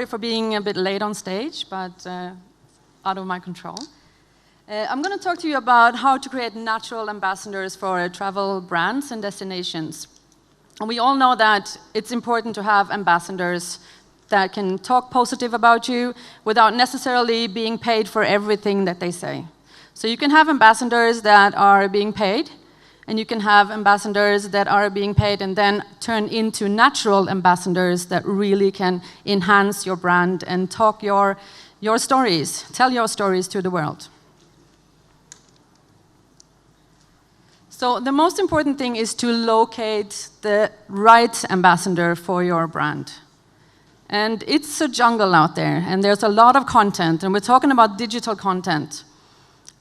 sorry for being a bit late on stage, but out of my control. I'm going to talk to you about how to create natural ambassadors for travel brands and destinations. And we all know that it's important to have ambassadors that can talk positive about you without necessarily being paid for everything that they say. So you can have ambassadors that are being paid, and you can have ambassadors that are being paid and then turn into natural ambassadors that really can enhance your brand and talk your stories, tell your stories to the world. So the most important thing is to locate the right ambassador for your brand. And it's a jungle out there, and there's a lot of content, and we're talking about digital content.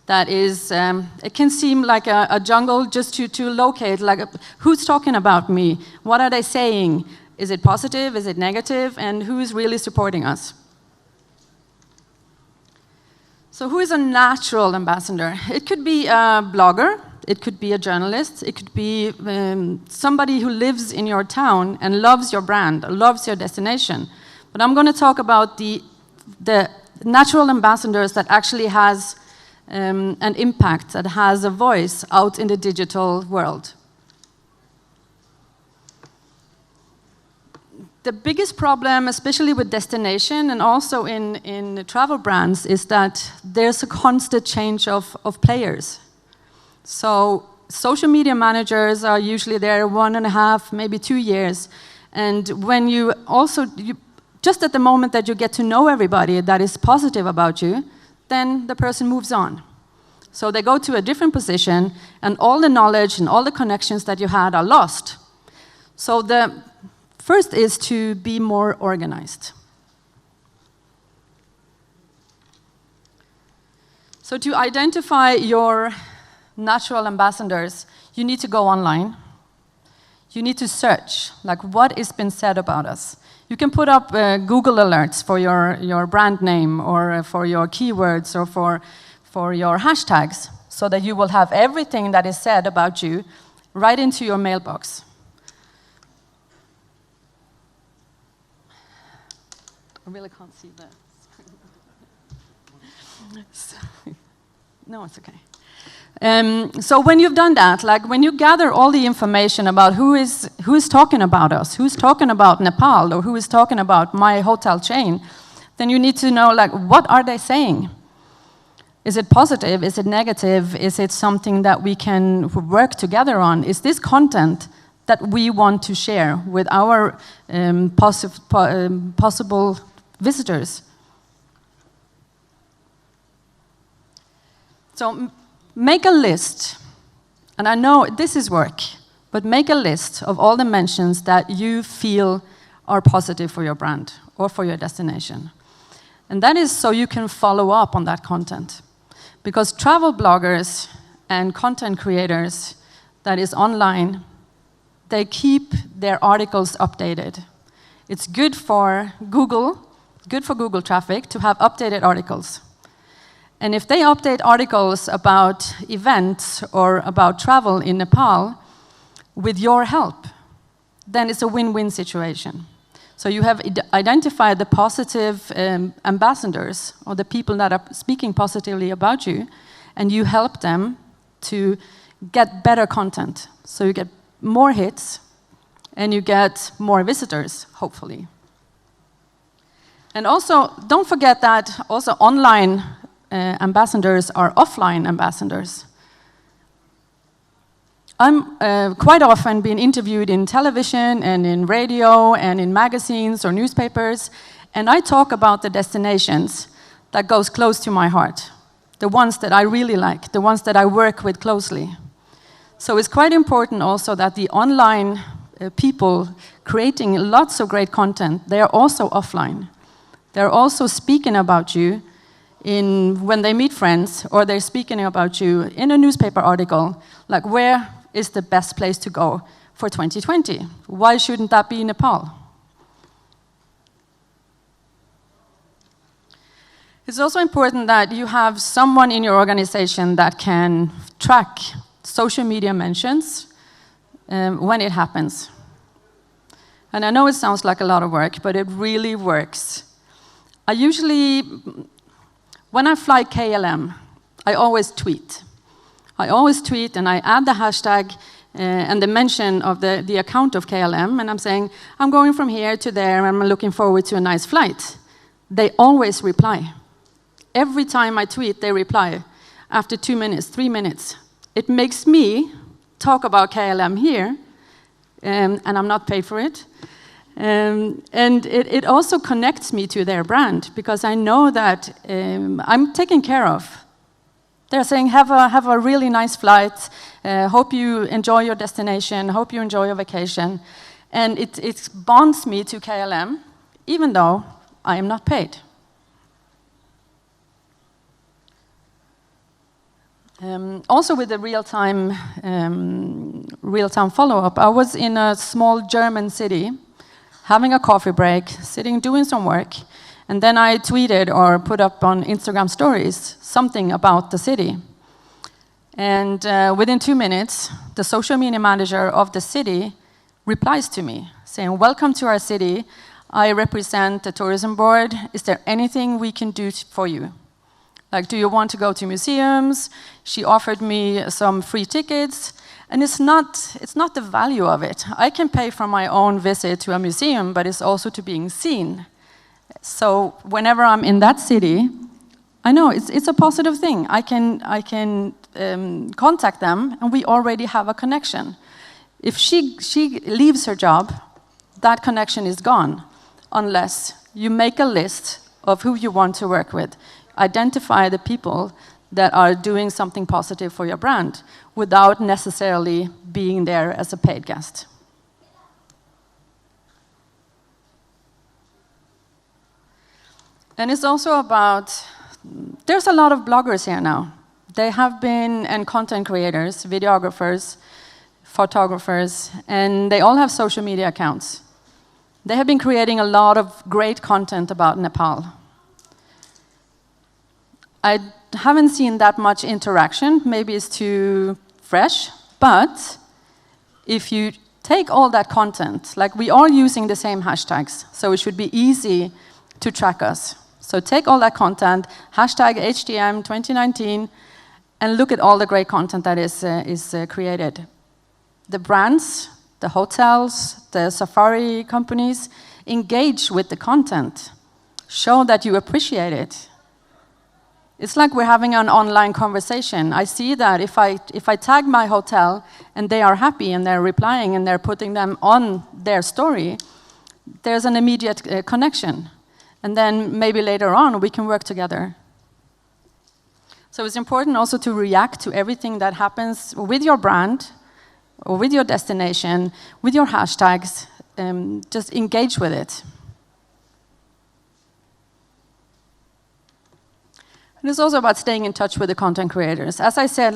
That is, it can seem like a jungle just to locate, like who's talking about me? What are they saying? Is it positive? Is it negative? And who is really supporting us? So who is a natural ambassador? It could be a blogger. It could be a journalist. It could be somebody who lives in your town and loves your brand, loves your destination. But I'm going to talk about the natural ambassadors that actually has an impact, that has a voice out in the digital world. The biggest problem, especially with destination and also in travel brands, is that there's a constant change of players. So social media managers are usually there 1.5, maybe 2 years. And when you also, just at the moment that you get to know everybody that is positive about you, then the person moves on. So they go to a different position, and all the knowledge and all the connections that you had are lost. So the first is to be more organized. So to identify your natural ambassadors, you need to go online. You need to search, like what has been said about us. You can put up Google alerts for your brand name, or for your keywords, or for your hashtags, so that you will have everything that is said about you right into your mailbox. I really can't see the screen. No, it's okay. So when you've done that, like when you gather all the information about who is talking about us, who's talking about Nepal, or who is talking about my hotel chain, then you need to know, like, what are they saying? Is it positive? Is it negative? Is it something that we can work together on? Is this content that we want to share with our possible visitors? So make a list, and I know this is work, but make a list of all the mentions that you feel are positive for your brand or for your destination. And that is so you can follow up on that content. Because travel bloggers and content creators that is online, they keep their articles updated. It's good for Google traffic to have updated articles. And if they update articles about events or about travel in Nepal with your help, then it's a win-win situation. So you have identified the positive ambassadors, or the people that are speaking positively about you, and you help them to get better content. So you get more hits, and you get more visitors, hopefully. And also, don't forget that also online ambassadors are offline ambassadors. I'm quite often being interviewed in television and in radio and in magazines or newspapers, and I talk about the destinations that goes close to my heart, the ones that I really like, the ones that I work with closely. So it's quite important also that the online people creating lots of great content, they are also offline. They're also speaking about you when they meet friends, or they're speaking about you in a newspaper article, like where is the best place to go for 2020? Why shouldn't that be Nepal? It's also important that you have someone in your organization that can track social media mentions when it happens. And I know it sounds like a lot of work, but it really works. I usually, when I fly KLM, I always tweet. I always tweet and I add the hashtag and the mention of the account of KLM, and I'm saying, I'm going from here to there, and I'm looking forward to a nice flight. They always reply. Every time I tweet, they reply after 2 minutes, 3 minutes. It makes me talk about KLM here, and I'm not paid for it. And it also connects me to their brand, because I know that I'm taken care of. They're saying, have a really nice flight, hope you enjoy your destination, hope you enjoy your vacation. And it bonds me to KLM, even though I am not paid. Also with the real-time follow-up, I was in a small German city, having a coffee break, sitting, doing some work, and then I tweeted or put up on Instagram stories something about the city. And within 2 minutes, the social media manager of the city replies to me, saying, welcome to our city. I represent the tourism board. Is there anything we can do for you? Like, do you want to go to museums? She offered me some free tickets. And it's not the value of it. I can pay for my own visit to a museum, but it's also to being seen. So whenever I'm in that city, I know it's a positive thing. I can contact them, and we already have a connection. If she leaves her job, that connection is gone, unless you make a list of who you want to work with. Identify the people that are doing something positive for your brand without necessarily being there as a paid guest. And it's also about, there's a lot of bloggers here now. They have been, and content creators, videographers, photographers, and they all have social media accounts. They have been creating a lot of great content about Nepal. I haven't seen that much interaction. Maybe it's too fresh, but if you take all that content, like we are using the same hashtags, so it should be easy to track us. So take all that content, hashtag HTM 2019, and look at all the great content that is created. The brands, the hotels, the safari companies engage with the content. Show that you appreciate it. It's like we're having an online conversation. I see that if I tag my hotel and they are happy and they're replying and they're putting them on their story, there's an immediate connection. And then maybe later on we can work together. So it's important also to react to everything that happens with your brand or with your destination, with your hashtags. Just engage with it. And it's also about staying in touch with the content creators. As I said,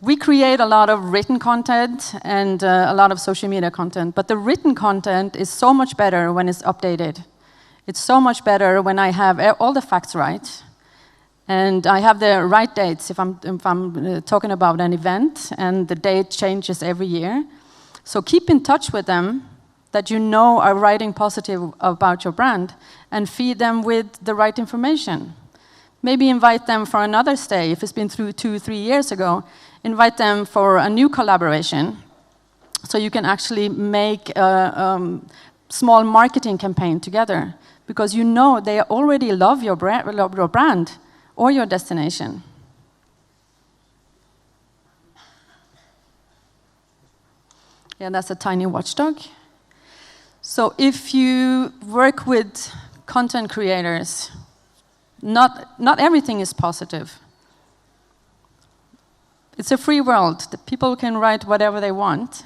we create a lot of written content and a lot of social media content, but the written content is so much better when it's updated. It's so much better when I have all the facts right, and I have the right dates if I'm talking about an event, and the date changes every year. So keep in touch with them that you know are writing positive about your brand, and feed them with the right information. Maybe invite them for another stay. If it's been through 2-3 years ago, invite them for a new collaboration. So you can actually make a small marketing campaign together, because you know they already love your brand or your destination. Yeah, that's a tiny watchdog. So if you work with content creators, not everything is positive. It's a free world. The people can write whatever they want.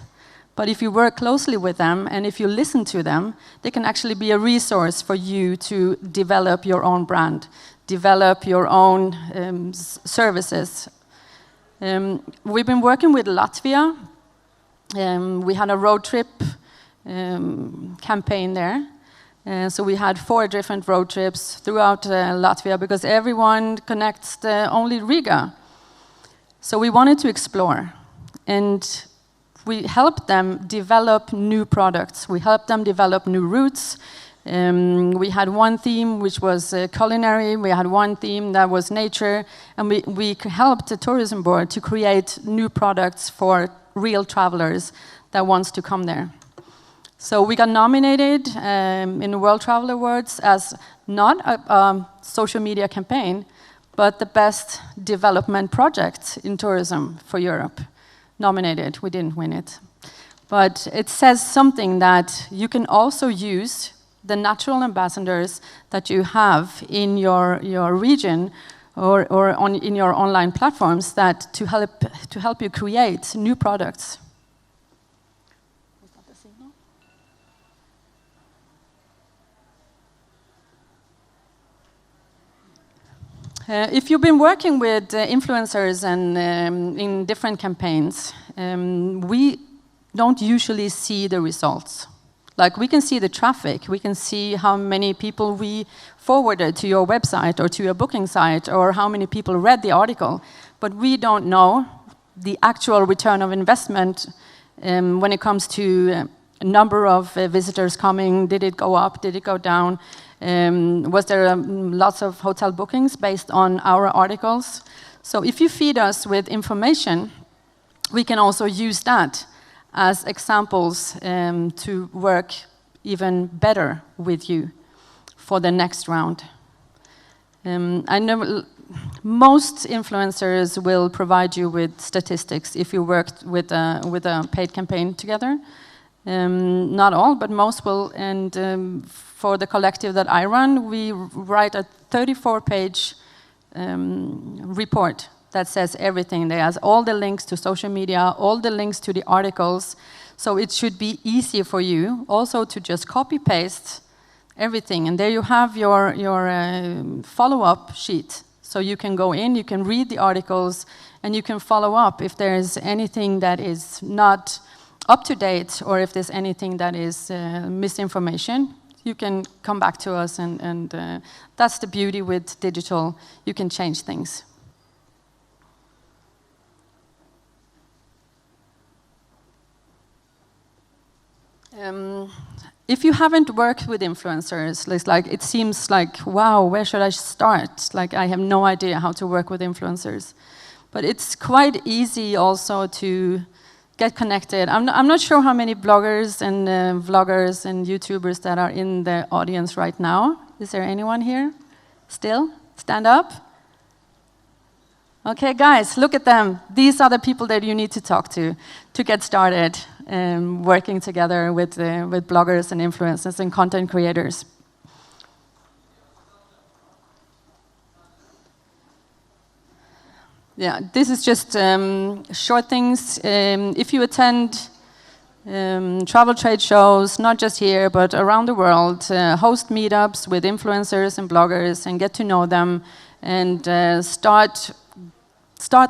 But if you work closely with them and if you listen to them, they can actually be a resource for you to develop your own brand, develop your own services. We've been working with Latvia. We had a road trip campaign there. So we had 4 different road trips throughout Latvia, because everyone connects only Riga. So we wanted to explore, and we helped them develop new products. We helped them develop new routes, We had one theme which was culinary, we had one theme that was nature, and we helped the tourism board to create new products for real travelers that wants to come there. So we got nominated in the World Travel Awards as not a social media campaign, but the best development project in tourism for Europe. Nominated, we didn't win it. But it says something that you can also use the natural ambassadors that you have in your region or in your online platforms that to help you create new products. If you've been working with influencers and in different campaigns, we don't usually see the results. Like, we can see the traffic, we can see how many people we forwarded to your website or to your booking site, or how many people read the article, but we don't know the actual return of investment when it comes to a number of visitors coming. Did it go up? Did it go down? Was there lots of hotel bookings based on our articles? So if you feed us with information, we can also use that as examples to work even better with you for the next round. I know most influencers will provide you with statistics if you worked with a paid campaign together. Not all, but most will. And for the collective that I run, we write a 34-page report that says everything. There has all the links to social media, all the links to the articles. So it should be easy for you also to just copy-paste everything. And there you have your follow-up sheet. So you can go in, you can read the articles, and you can follow up if there's anything that is not up to date, or if there's anything that is misinformation. You can come back to us, and that's the beauty with digital. You can change things. If you haven't worked with influencers, it seems like, wow, where should I start? Like, I have no idea how to work with influencers. But it's quite easy also to get connected. I'm not sure how many bloggers and vloggers and YouTubers that are in the audience right now. Is there anyone here still? Stand up. Okay, guys, look at them. These are the people that you need to talk to get started working together with bloggers and influencers and content creators. Yeah, this is just short things. If you attend travel trade shows, not just here, but around the world, host meetups with influencers and bloggers and get to know them, and start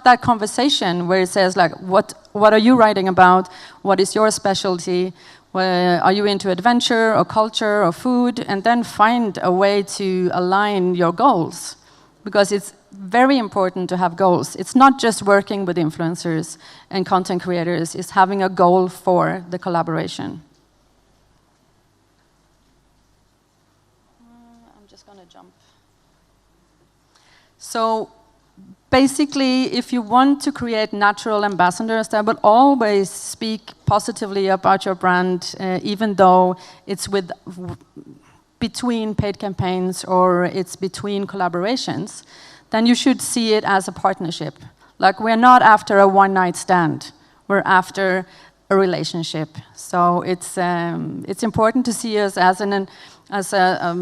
that conversation where it says, like, what are you writing about? What is your specialty? Are you into adventure or culture or food? And then find a way to align your goals, because it's very important to have goals. It's not just working with influencers and content creators, it's having a goal for the collaboration. I'm just going to jump. So basically, if you want to create natural ambassadors that will always speak positively about your brand, even though it's between paid campaigns or it's between collaborations, then you should see it as a partnership. Like, we're not after a one-night stand. We're after a relationship. So it's important to see us as a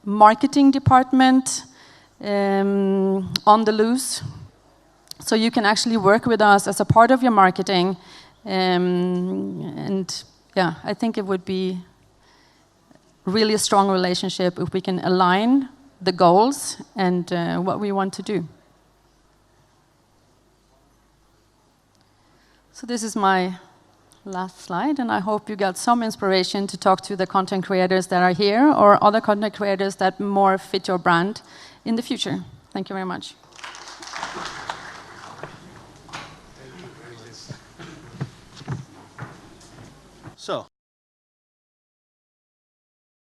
marketing department on the loose. So you can actually work with us as a part of your marketing. And yeah, I think it would be really a strong relationship if we can align the goals and what we want to do. So this is my last slide, and I hope you got some inspiration to talk to the content creators that are here or other content creators that more fit your brand in the future. Thank you very much.